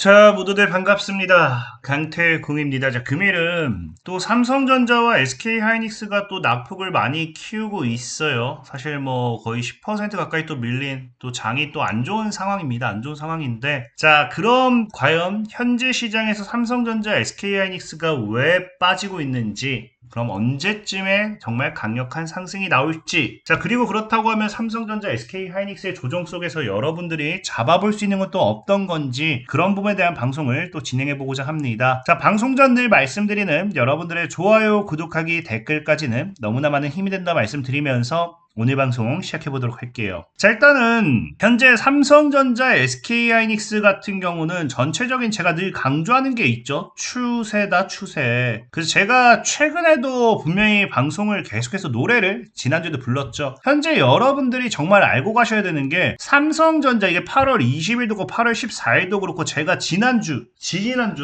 자, 모두들 반갑습니다. 강태공입니다. 자, 금일은 또 삼성전자와 SK하이닉스가 또 낙폭을 많이 키우고 있어요. 사실 뭐 거의 10% 가까이 또 밀린 또 장이 또 안 좋은 상황입니다. 안 좋은 상황인데, 자, 그럼 과연 현재 시장에서 삼성전자, SK하이닉스가 왜 빠지고 있는지, 그럼 언제쯤에 정말 강력한 상승이 나올지. 자, 그리고 그렇다고 하면 삼성전자, SK하이닉스의 조정 속에서 여러분들이 잡아볼 수 있는 건 또 어떤 건지, 그런 부분에 대한 방송을 또 진행해 보고자 합니다. 자, 방송 전 늘 말씀드리는 여러분들의 좋아요, 구독하기, 댓글까지는 너무나 많은 힘이 된다 말씀드리면서 오늘 방송 시작해 보도록 할게요. 자, 일단은 현재 삼성전자, SK하이닉스 같은 경우는 전체적인 제가 늘 강조하는 게 있죠. 추세다, 추세. 그래서 제가 최근에도 분명히 방송을 계속해서 노래를 지난주에도 불렀죠. 현재 여러분들이 정말 알고 가셔야 되는 게 삼성전자 이게 8월 20일도 그렇고 8월 14일도 그렇고 제가 지난주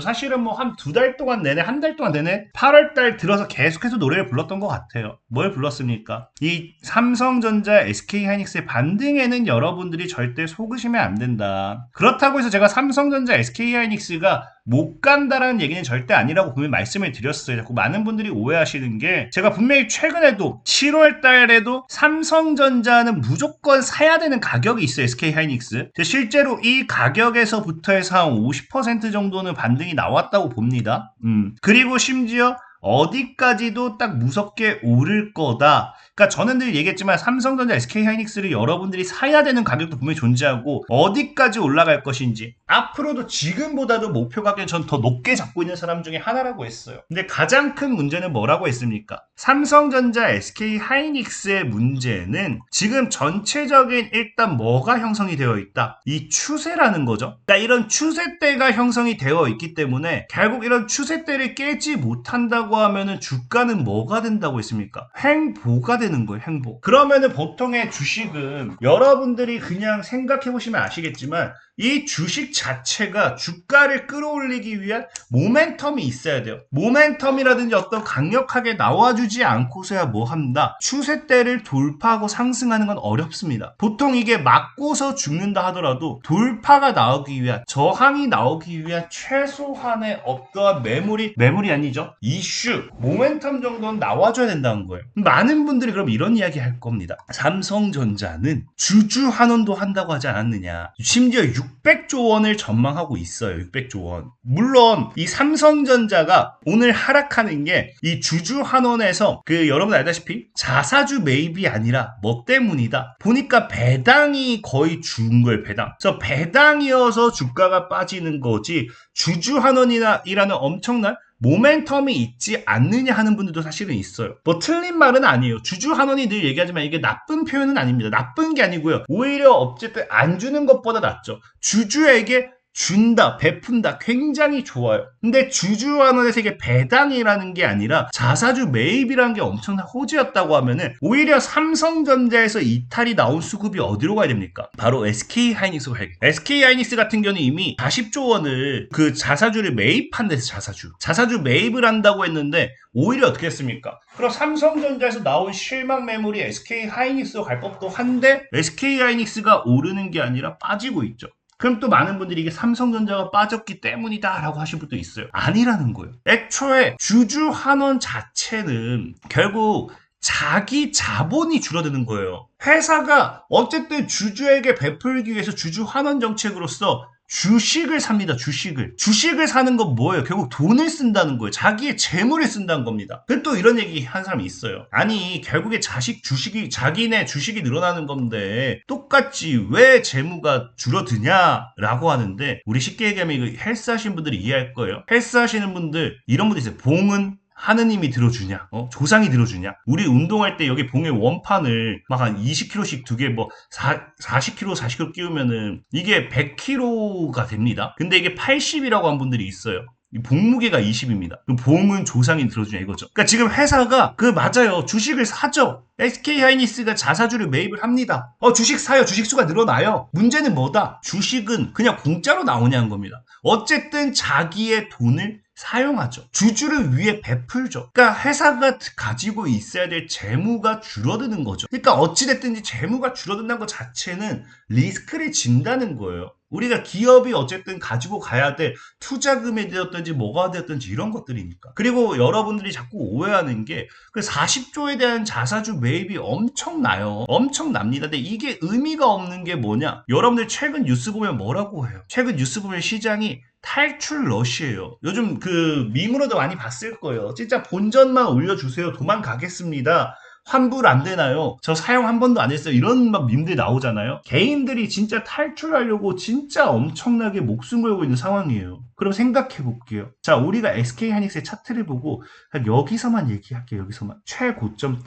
사실은 뭐 한 두 달 동안 내내 한 달 동안 내내 8월달 들어서 계속해서 노래를 불렀던 것 같아요. 뭘 불렀습니까? 이 삼성전자, SK하이닉스의 반등에는 여러분들이 절대 속으시면 안 된다. 그렇다고 해서 제가 삼성전자, SK하이닉스가 못 간다라는 얘기는 절대 아니라고 분명히 말씀을 드렸어요. 자꾸 많은 분들이 오해하시는 게 제가 분명히 최근에도 7월 달에도 삼성전자는 무조건 사야 되는 가격이 있어요. SK하이닉스. 실제로 이 가격에서부터 해서 한 50% 정도는 반등이 나왔다고 봅니다. 그리고 심지어 어디까지도 딱 무섭게 오를 거다. 그러니까 저는 늘 얘기했지만 삼성전자, SK하이닉스를 여러분들이 사야 되는 가격도 분명히 존재하고 어디까지 올라갈 것인지 앞으로도 지금보다도 목표 가격을 전 더 높게 잡고 있는 사람 중에 하나라고 했어요. 근데 가장 큰 문제는 뭐라고 했습니까? 삼성전자, SK하이닉스의 문제는 지금 전체적인 일단 뭐가 형성이 되어 있다? 이 추세라는 거죠. 그러니까 이런 추세대가 형성이 되어 있기 때문에 결국 이런 추세대를 깨지 못한다고 하면은 주가는 뭐가 된다고 했습니까? 횡보가 되는 거예요, 횡보. 그러면은 보통의 주식은 여러분들이 그냥 생각해 보시면 아시겠지만 이 주식 자체가 주가를 끌어올리기 위한 모멘텀이 있어야 돼요. 모멘텀이라든지 어떤 강력하게 나와주지 않고서야 뭐 한다. 추세대를 돌파하고 상승하는 건 어렵습니다. 보통 이게 맞고서 죽는다 하더라도 돌파가 나오기 위한, 저항이 나오기 위한 최소한의 어떠한 매물이 아니죠. 이슈, 모멘텀 정도는 나와줘야 된다는 거예요. 많은 분들이 그럼 이런 이야기 할 겁니다. 삼성전자는 주주 환원도 한다고 하지 않았느냐. 심지어 600조 원을 전망하고 있어요. 600조 원. 물론 이 삼성전자가 오늘 하락하는 게 이 주주 환원에서 여러분 알다시피 자사주 매입이 아니라 뭐 때문이다. 보니까 배당이 거의 준 거예요. 배당. 그래서 배당이어서 주가가 빠지는 거지 주주 환원이라는 엄청난 모멘텀이 있지 않느냐 하는 분들도 사실은 있어요. 뭐 틀린 말은 아니에요. 주주 환원이 늘 얘기하지만 이게 나쁜 표현은 아닙니다. 나쁜 게 아니고요. 오히려 어쨌든 안 주는 것보다 낫죠. 주주에게 준다, 베푼다, 굉장히 좋아요. 근데 주주환원에서 이게 배당이라는 게 아니라 자사주 매입이라는 게 엄청난 호재였다고 하면은 오히려 삼성전자에서 이탈이 나온 수급이 어디로 가야 됩니까? 바로 SK하이닉스로 가야 돼요. SK하이닉스 같은 경우는 이미 40조 원을 자사주를 매입한 데서 자사주 매입을 한다고 했는데 오히려 어떻게 했습니까? 그럼 삼성전자에서 나온 실망 매물이 SK하이닉스로 갈 법도 한데 SK하이닉스가 오르는 게 아니라 빠지고 있죠. 그럼 또 많은 분들이 이게 삼성전자가 빠졌기 때문이다 라고 하실 분도 있어요. 아니라는 거예요. 애초에 주주 환원 자체는 결국 자기 자본이 줄어드는 거예요. 회사가 어쨌든 주주에게 베풀기 위해서 주주 환원 정책으로서 주식을 삽니다. 주식을 사는 건 뭐예요? 결국 돈을 쓴다는 거예요. 자기의 재물을 쓴다는 겁니다. 근데 또 이런 얘기 한 사람이 있어요. 아니 결국에 자기네 주식이 늘어나는 건데 똑같이 왜 재무가 줄어드냐라고 하는데, 우리 쉽게 얘기하면 이거 헬스 하시는 분들이 이해할 거예요. 헬스 하시는 분들 이런 분들 있어요. 봉은 하느님이 들어주냐? 조상이 들어주냐? 우리 운동할 때 여기 봉에 원판을 막 한 20kg씩 두 개, 뭐 40kg, 40kg 끼우면은 이게 100kg가 됩니다. 근데 이게 80이라고 한 분들이 있어요. 봉무게가 20입니다. 봉은 조상이 들어주냐 이거죠. 그러니까 지금 회사가 맞아요. 주식을 사죠. SK하이닉스가 자사주를 매입을 합니다. 주식 사요. 주식수가 늘어나요. 문제는 뭐다? 주식은 그냥 공짜로 나오냐는 겁니다. 어쨌든 자기의 돈을 사용하죠. 주주를 위해 베풀죠. 그러니까 회사가 가지고 있어야 될 재무가 줄어드는 거죠. 그러니까 어찌됐든지 재무가 줄어든다는 것 자체는 리스크를 진다는 거예요. 우리가 기업이 어쨌든 가지고 가야 될 투자금이 되었든지 뭐가 되었든지 이런 것들이니까. 그리고 여러분들이 자꾸 오해하는 게 그 40조에 대한 자사주 매입이 엄청나요. 엄청납니다. 근데 이게 의미가 없는 게 뭐냐? 여러분들 최근 뉴스 보면 뭐라고 해요? 최근 뉴스 보면 시장이 탈출 러시예요. 요즘 그 밈으로도 많이 봤을 거예요. 진짜 본전만 올려주세요. 도망가겠습니다. 환불 안 되나요? 저 사용 한 번도 안 했어요. 이런 막 밈들 나오잖아요. 개인들이 진짜 탈출하려고 진짜 엄청나게 목숨 걸고 있는 상황이에요. 그럼 생각해 볼게요. 자, 우리가 SK 하이닉스의 차트를 보고 여기서만 얘기할게요. 여기서만. 최고점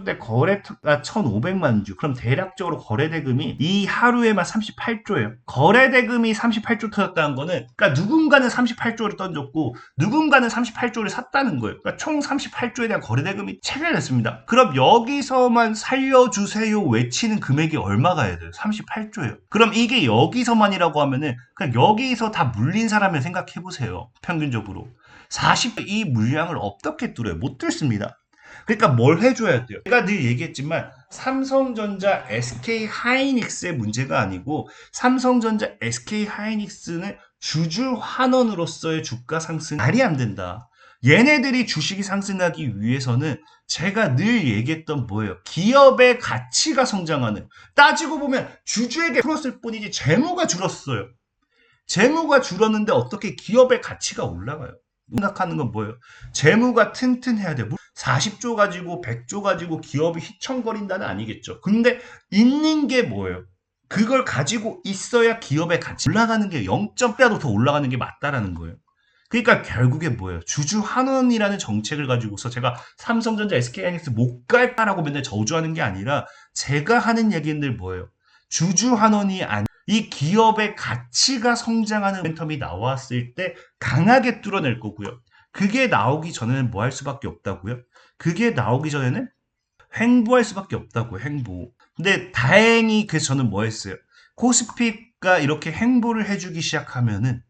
때 거래가 1,500만 주. 그럼 대략적으로 거래대금이 이 하루에만 38조예요. 거래대금이 38조 터졌다는 거는 그러니까 누군가는 38조를 던졌고 누군가는 38조를 샀다는 거예요. 그러니까 총 38조에 대한 거래대금이 체결됐습니다. 그럼 여기서만 살려주세요 외치는 금액이 얼마가 해야 돼요? 38조예요. 그럼 이게 여기서만이라고 하면은 그냥 여기서 다 물린 사람을 생각해 보세요. 평균적으로. 이 물량을 어떻게 뚫어요? 못 뚫습니다. 그러니까 뭘 해줘야 돼요? 제가 늘 얘기했지만 삼성전자, SK 하이닉스의 문제가 아니고 삼성전자, SK 하이닉스는 주주 환원으로서의 주가 상승 말이 안 된다. 얘네들이 주식이 상승하기 위해서는 제가 늘 얘기했던 뭐예요? 기업의 가치가 성장하는. 따지고 보면 주주에게 풀었을 뿐이지 재무가 줄었어요. 재무가 줄었는데 어떻게 기업의 가치가 올라가요? 생각하는 건 뭐예요? 재무가 튼튼해야 돼요. 40조 가지고 100조 가지고 기업이 휘청거린다는 아니겠죠. 근데 있는 게 뭐예요? 그걸 가지고 있어야 기업의 가치 올라가는 게 0.1라도 더 올라가는 게 맞다라는 거예요. 그러니까 결국에 뭐예요? 주주 환원이라는 정책을 가지고서 제가 삼성전자, SK하이닉스 못 갈까라고 맨날 저주하는 게 아니라 제가 하는 얘기는 뭐예요? 주주 환원이 아니 이 기업의 가치가 성장하는 모멘텀이 나왔을 때 강하게 뚫어낼 거고요. 그게 나오기 전에는 뭐 할 수밖에 없다고요? 그게 나오기 전에는 횡보할 수밖에 없다고요. 횡보. 근데 다행히 그래서 저는 뭐 했어요? 코스피가 이렇게 횡보를 해주기 시작하면은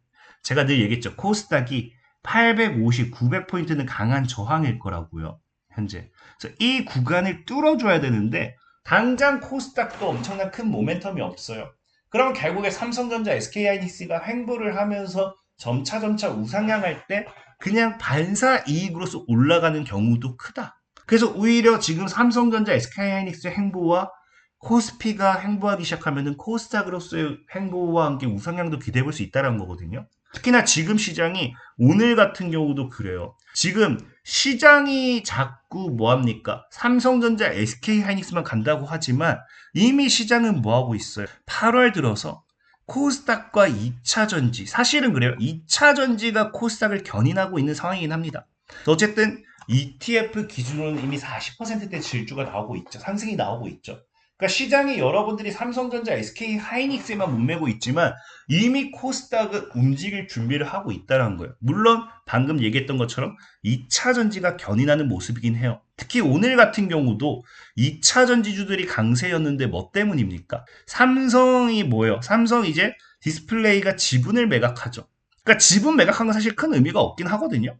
제가 늘 얘기했죠. 코스닥이 850, 900포인트는 강한 저항일 거라고요. 현재. 그래서 이 구간을 뚫어줘야 되는데 당장 코스닥도 엄청난 큰 모멘텀이 없어요. 그럼 결국에 삼성전자, SK하이닉스가 횡보를 하면서 점차 우상향할 때 그냥 반사 이익으로서 올라가는 경우도 크다. 그래서 오히려 지금 삼성전자, SK하이닉스의 횡보와 코스피가 횡보하기 시작하면은 코스닥으로서의 횡보와 함께 우상향도 기대해 볼 수 있다는 거거든요. 특히나 지금 시장이 오늘 같은 경우도 그래요. 지금 시장이 자꾸 뭐합니까? 삼성전자, SK하이닉스만 간다고 하지만 이미 시장은 뭐하고 있어요? 8월 들어서 코스닥과 2차전지 사실은 그래요. 2차전지가 코스닥을 견인하고 있는 상황이긴 합니다. 어쨌든 ETF 기준으로는 이미 40%대 질주가 나오고 있죠. 상승이 나오고 있죠. 그러니까 시장이 여러분들이 삼성전자, SK 하이닉스에만 문매고 있지만 이미 코스닥은 움직일 준비를 하고 있다는 거예요. 물론 방금 얘기했던 것처럼 2차 전지가 견인하는 모습이긴 해요. 특히 오늘 같은 경우도 2차 전지주들이 강세였는데 뭐 때문입니까? 삼성이 뭐예요? 삼성 이제 디스플레이가 지분을 매각하죠. 그러니까 지분 매각한 건 사실 큰 의미가 없긴 하거든요.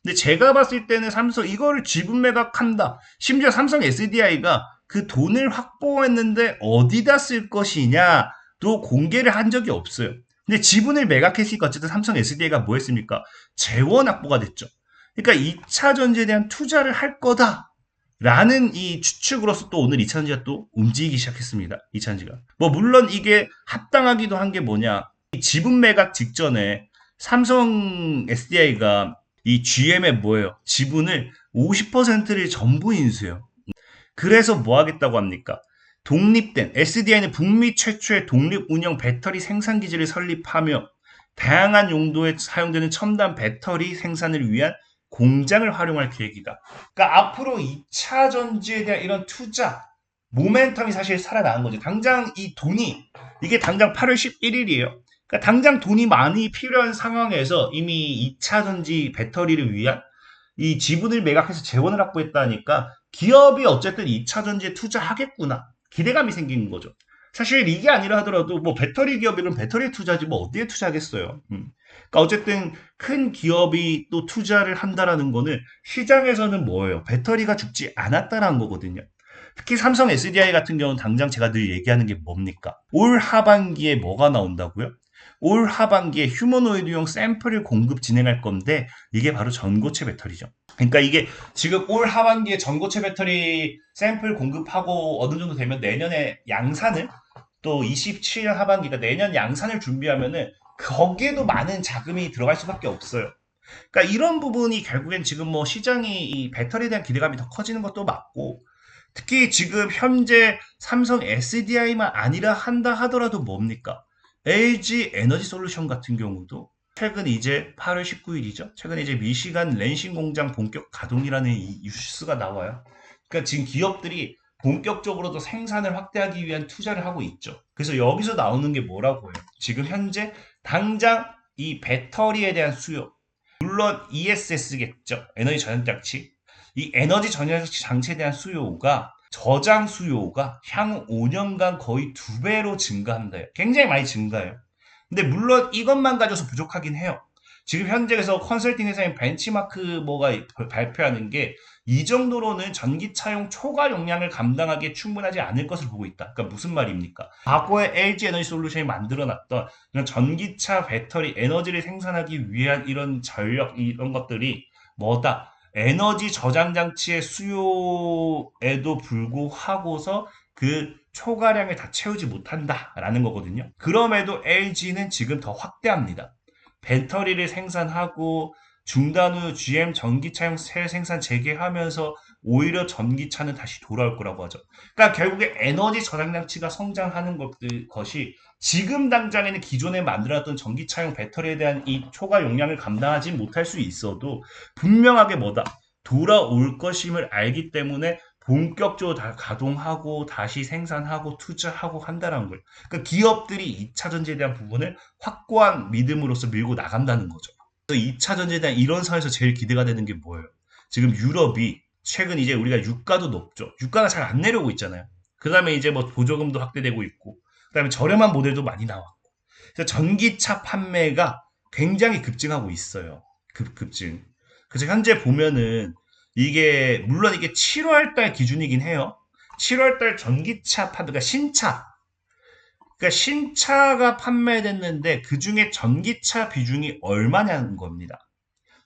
근데 제가 봤을 때는 삼성 이거를 지분 매각한다. 심지어 삼성 SDI가 그 돈을 확보했는데 어디다 쓸 것이냐도 공개를 한 적이 없어요. 근데 지분을 매각했으니까 어쨌든 삼성 SDI가 뭐 했습니까? 재원 확보가 됐죠. 그러니까 2차 전지에 대한 투자를 할 거다. 라는 이 추측으로서 또 오늘 2차 전지가 또 움직이기 시작했습니다. 2차 전지가. 뭐 물론 이게 합당하기도 한 게 뭐냐. 지분 매각 직전에 삼성 SDI가 이 GM의 뭐예요? 지분을 50%를 전부 인수해요. 그래서 뭐 하겠다고 합니까? 독립된 SDI는 북미 최초의 독립 운영 배터리 생산 기지를 설립하며 다양한 용도에 사용되는 첨단 배터리 생산을 위한 공장을 활용할 계획이다. 그러니까 앞으로 2차 전지에 대한 이런 투자 모멘텀이 사실 살아나는 거죠. 당장 이 돈이 이게 당장 8월 11일이에요. 그러니까 당장 돈이 많이 필요한 상황에서 이미 2차 전지 배터리를 위한 이 지분을 매각해서 재원을 확보했다니까 기업이 어쨌든 2차 전지에 투자하겠구나. 기대감이 생기는 거죠. 사실 이게 아니라 하더라도 뭐 배터리 기업이면 배터리 투자지 뭐 어디에 투자하겠어요. 그러니까 어쨌든 큰 기업이 또 투자를 한다라는 거는 시장에서는 뭐예요? 배터리가 죽지 않았다라는 거거든요. 특히 삼성 SDI 같은 경우는 당장 제가 늘 얘기하는 게 뭡니까? 올 하반기에 뭐가 나온다고요? 올 하반기에 휴머노이드용 샘플을 공급 진행할 건데 이게 바로 전고체 배터리죠. 그러니까 이게 지금 올 하반기에 전고체 배터리 샘플 공급하고 어느 정도 되면 내년에 양산을 또 27년 하반기가 내년 양산을 준비하면은 거기에도 많은 자금이 들어갈 수밖에 없어요. 그러니까 이런 부분이 결국엔 지금 뭐 시장이 이 배터리에 대한 기대감이 더 커지는 것도 맞고 특히 지금 현재 삼성 SDI만 아니라 한다 하더라도 뭡니까? LG 에너지 솔루션 같은 경우도 최근 이제 8월 19일이죠. 최근 이제 미시간 렌싱 공장 본격 가동이라는 이 뉴스가 나와요. 그러니까 지금 기업들이 본격적으로도 생산을 확대하기 위한 투자를 하고 있죠. 그래서 여기서 나오는 게 뭐라고 해요? 지금 현재 당장 이 배터리에 대한 수요, 물론 ESS겠죠. 에너지 저장 장치. 이 에너지 저장 장치에 대한 수요가 저장 수요가 향후 5년간 거의 2배로 증가한다. 굉장히 많이 증가해요. 근데 물론 이것만 가져서 부족하긴 해요. 지금 현재에서 컨설팅 회사인 벤치마크 뭐가 발표하는 게 이 정도로는 전기차용 초과 용량을 감당하기에 충분하지 않을 것을 보고 있다. 그러니까 무슨 말입니까? 과거에 LG 에너지 솔루션이 만들어놨던 이런 전기차 배터리 에너지를 생산하기 위한 이런 전력 이런 것들이 뭐다? 에너지 저장 장치의 수요에도 불구하고서 그 초과량을 다 채우지 못한다라는 거거든요. 그럼에도 LG는 지금 더 확대합니다. 배터리를 생산하고 중단 후 GM 전기차용 새 생산 재개하면서 오히려 전기차는 다시 돌아올 거라고 하죠. 그러니까 결국에 에너지 저장 장치가 성장하는 것이 지금 당장에는 기존에 만들어놨던 전기차용 배터리에 대한 이 초과 용량을 감당하지 못할 수 있어도 분명하게 뭐다? 돌아올 것임을 알기 때문에 본격적으로 다 가동하고 다시 생산하고 투자하고 한다는 거예요. 그러니까 기업들이 2차 전지에 대한 부분을 확고한 믿음으로써 밀고 나간다는 거죠. 2차 전지에 대한 이런 상황에서 제일 기대가 되는 게 뭐예요? 지금 유럽이 최근 이제 우리가 유가도 높죠. 유가가 잘 안 내려오고 있잖아요. 그 다음에 이제 뭐 보조금도 확대되고 있고, 그 다음에 저렴한 모델도 많이 나왔고. 그래서 전기차 판매가 굉장히 급증하고 있어요. 급증. 그래서 현재 보면은 이게 물론 이게 7월 달 기준이긴 해요. 7월 달 전기차 판매, 그러니까 신차가 판매됐는데 그 중에 전기차 비중이 얼마냐는 겁니다.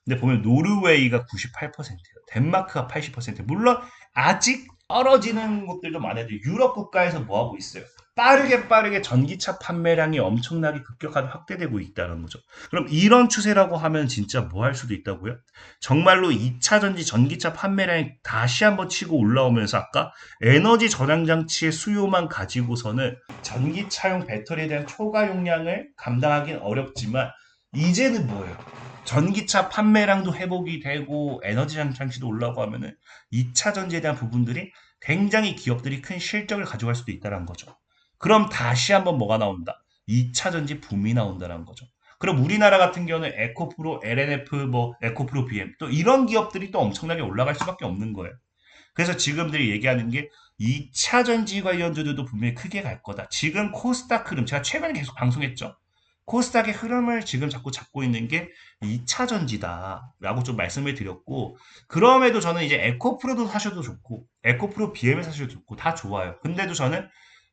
근데 보면 노르웨이가 98%예요. 덴마크가 80%. 물론 아직 떨어지는 곳들도 많아도 유럽 국가에서 뭐 하고 있어요? 빠르게 전기차 판매량이 엄청나게 급격하게 확대되고 있다는 거죠. 그럼 이런 추세라고 하면 진짜 뭐 할 수도 있다고요? 정말로 2차 전지 전기차 판매량이 다시 한번 치고 올라오면서 아까 에너지 저장 장치의 수요만 가지고서는 전기차용 배터리에 대한 초과 용량을 감당하기는 어렵지만 이제는 뭐예요? 전기차 판매량도 회복이 되고 에너지 장치도 올라가고 하면은 2차 전지에 대한 부분들이 굉장히 기업들이 큰 실적을 가져갈 수도 있다는 거죠. 그럼 다시 한번 뭐가 나온다? 2차 전지 붐이 나온다는 거죠. 그럼 우리나라 같은 경우는 에코프로, LNF, 뭐 에코프로 BM 또 이런 기업들이 또 엄청나게 올라갈 수밖에 없는 거예요. 그래서 지금들이 얘기하는 게 2차 전지 관련주들도 분명히 크게 갈 거다. 지금 코스닥 흐름 제가 최근에 계속 방송했죠. 코스닥의 흐름을 지금 자꾸 잡고 있는 게 2차 전지다라고 좀 말씀을 드렸고 그럼에도 저는 이제 에코프로도 사셔도 좋고 에코프로 BM을 사셔도 좋고 다 좋아요. 근데도 저는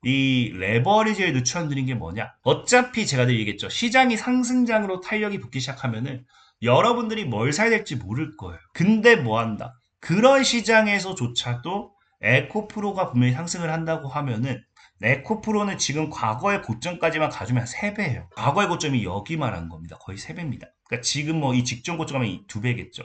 이 레버리지를 늦춰드린 게 뭐냐? 어차피 제가 늘 얘기했죠. 시장이 상승장으로 탄력이 붙기 시작하면은 여러분들이 뭘 사야 될지 모를 거예요. 근데 뭐 한다? 그런 시장에서조차도 에코프로가 분명히 상승을 한다고 하면은 에코프로는 지금 과거의 고점까지만 가주면 3배예요. 과거의 고점이 여기 말한 겁니다. 거의 3배입니다. 그러니까 지금 뭐 이 직전 고점 하면 2배겠죠.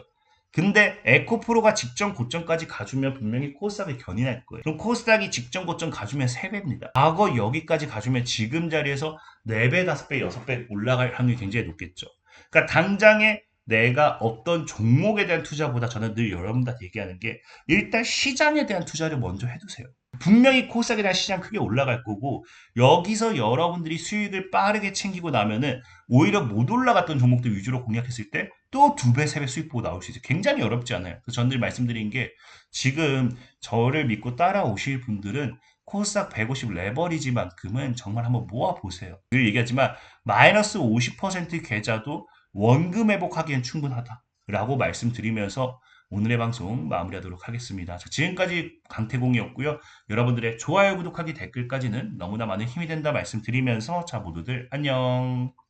근데 에코프로가 직전 고점까지 가주면 분명히 코스닥을 견인할 거예요. 그럼 코스닥이 직전 고점 가주면 3배입니다. 과거 여기까지 가주면 지금 자리에서 4배, 5배, 6배 올라갈 확률이 굉장히 높겠죠. 그러니까 당장에 내가 어떤 종목에 대한 투자보다 저는 늘 여러분들한테 얘기하는 게 일단 시장에 대한 투자를 먼저 해두세요. 분명히 코스닥에 대한 시장 크게 올라갈 거고 여기서 여러분들이 수익을 빠르게 챙기고 나면은 오히려 못 올라갔던 종목들 위주로 공략했을 때 또 2배, 3배 수익 보고 나올 수 있어요. 굉장히 어렵지 않아요. 그래서 저는 늘 말씀드린 게 지금 저를 믿고 따라오실 분들은 코스닥 150 레버리지만큼은 정말 한번 모아보세요. 늘 얘기하지만 마이너스 50% 계좌도 원금 회복하기엔 충분하다라고 말씀드리면서 오늘의 방송 마무리하도록 하겠습니다. 자, 지금까지 강태공이었고요. 여러분들의 좋아요, 구독하기, 댓글까지는 너무나 많은 힘이 된다 말씀드리면서 자, 모두들 안녕.